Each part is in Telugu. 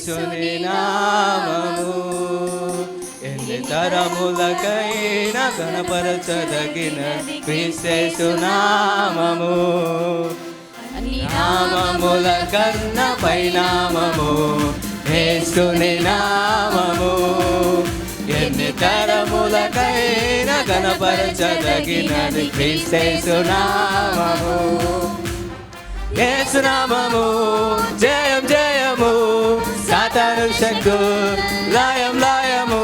యేసుని నామము ఎన్ని తరములకైనా కనపరచదగినది క్రీస్తు నామము. నామముల కన్న పైనామము యేసుని నామము ఎన్ని తరములకైనా కనపరచదగినది క్రీస్తు నామము. యేసు నామము జయం జయము సాతాను శక్తు లయం లయము.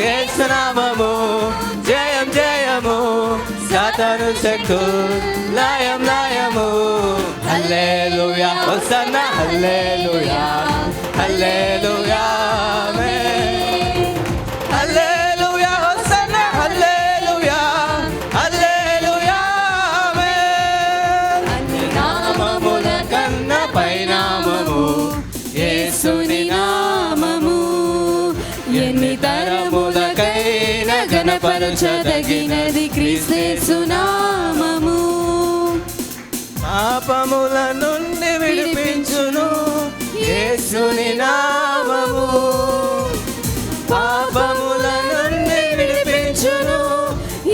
యేసు నామము జయం జయము సాతాను శక్తు లయం లయము. హల్లెలూయా హోసన్నా హల్లెలూయా హల్లెలూయా ఆమేన్. హల్లెలూయా హోసన్నా హల్లెలూయా హల్లెలూయా ఆమేన్. అన్ని నామముల కన్న పైనామము యేసుని నామము ఎన్ని తరములకైనా ఘనపరచదగినది క్రీస్తు నామము. పాపముల నుండి విడిపించును యేసుని నామము. పాపముల నుండి విడిపించును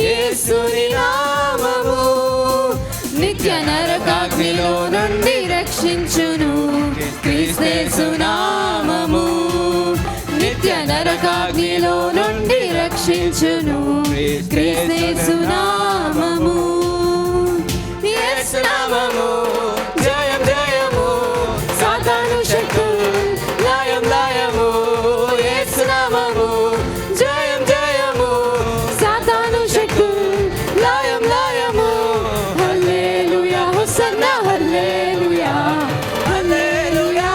యేసుని నామము. నిత్య నరకాగ్నిలో నుండి రక్షించును క్రీస్తు నామము. నిత్య నరకాగ్నిలో నుండి రక్షించును క్రీస్తు నామము. యేసు నామము జయం జయము సాతాను శక్తు లయం లయము. యేసు నామము జయం జయము సాతాను శక్తు లయం లయము. హల్లెలూయా హోసన్నా హల్లెలూయా హల్లెలూయా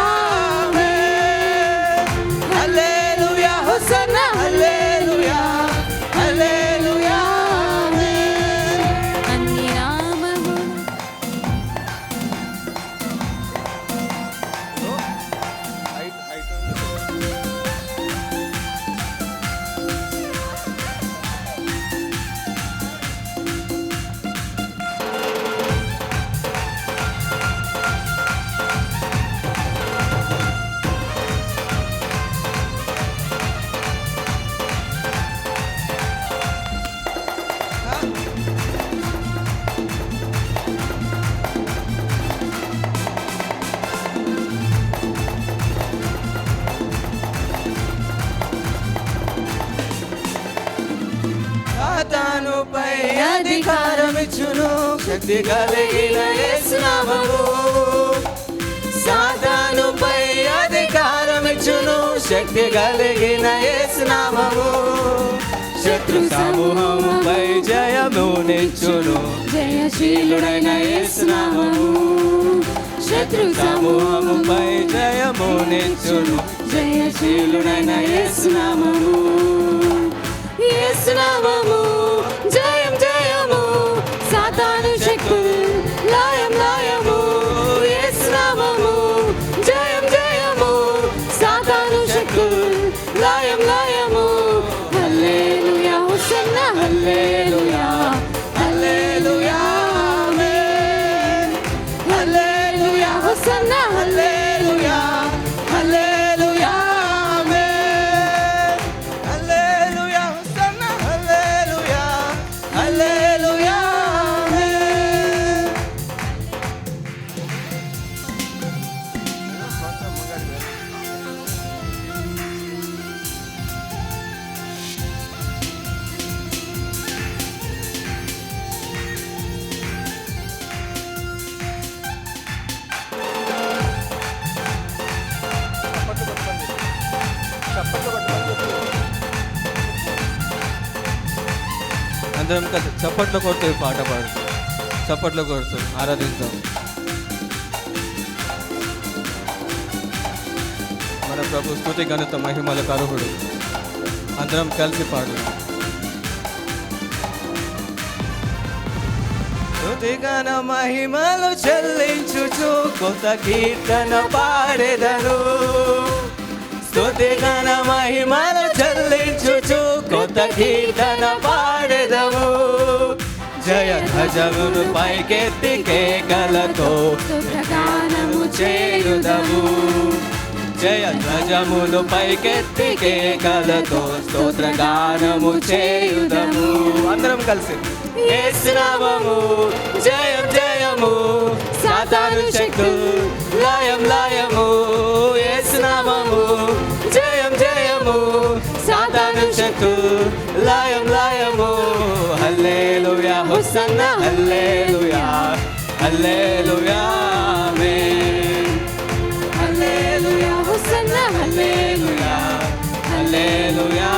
ఆమేన్. హల్లెలూయా హోసన్నా హల్లెలూయా హల్లెలూయా ఆమేన్. అన్ని నామము సాతానుపై అధికారమిచ్చును శక్తి కలిగిన యేసు నామము. సాతానుపై అధికారమిచ్చును శక్తి కలిగిన యేసు నామము. శత్రు సమూహముపై జయమునిచ్చును జయశీలుడైన యేసు నామము. శత్రు సమూహముపై జయమునిచ్చును జయశీలుడైన యేసు నామము. యేసు నామము జయం జయము సాతాను శక్తు లయం లయము. యేసు నామము జయం జయము సాతాను శక్తు లయం లయము. హల్లెలూయా హోసన్నా హల్లెలూయా హల్లెలూయా ఆమేన్. హల్లెలూయా హోసన్నా హల్లెలూయా హల్లెలూయా ఆమేన్. హల్లెలూయా హోసన్నా హల్లెలూయా హల్లెలూయా ఆమేన్. అందరం కలిసి చప్పట్లు కొడుతూ ఈ పాట పాడుతూ చప్పట్లు కొడుతూ ఆరాధిస్తాం. మన ప్రభు స్తుతి ఘనత మహిమలకు అర్హుడు. అందరం కలిసి పాడుతాం. స్తుతి ఘన మహిమలు చెల్లించుచు కొత్త కీర్తన పాడెదను. స్తుతి ఘన మహిమలు చెల్లించుచు కొత్త కీర్తన పాడెదము. జయ ధ్వజమును పైకెత్తి కేకలతో గానము చేయుదము. జయ ధ్వజములు పైకెత్తి కేకలతో స్తోత్రగానము చేయుదము. అందరం కలిసి యేసు నామము జయం జయము, సాతాను శక్తులు లయం లయము. యేసు నామము జయం జయము, సాతాను శక్తులు లయం లయము. హల్లెలూయా హోసన్నా హల్లెలూయా హల్లెలూయా ఆమేన్. హల్లెలూయా హోసన్నా హల్లెలూయా హల్లెలూయా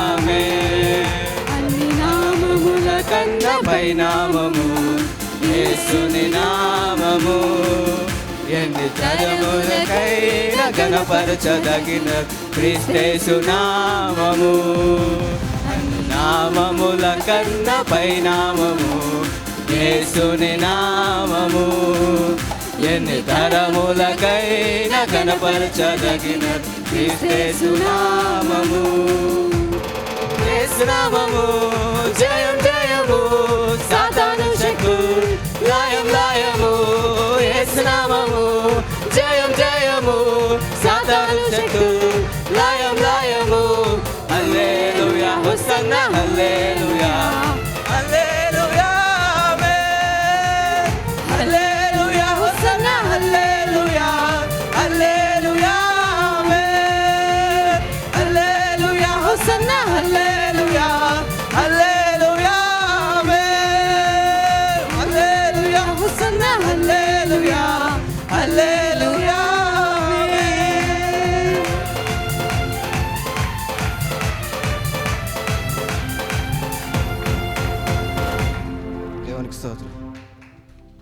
ఆమేన్. అన్ని నామముల కన్న పై నామము యేసుని నామము, ఎన్ని తరములకైన గణపరచదగిన క్రీస్తేసు నామము. అన్ని నామముల కన్న పై నామము యేసుని నామము, ఎన్ని తరములకైన గణపరచదగిన క్రీస్తేసు నామము. యేసు నామము జయం జయము, సాతాను శక్తులు లయం లయము. యేసు నామము జయం జయము, సాతాను శక్తులు లయం లయము. హల్లెలూయా హోసన్నా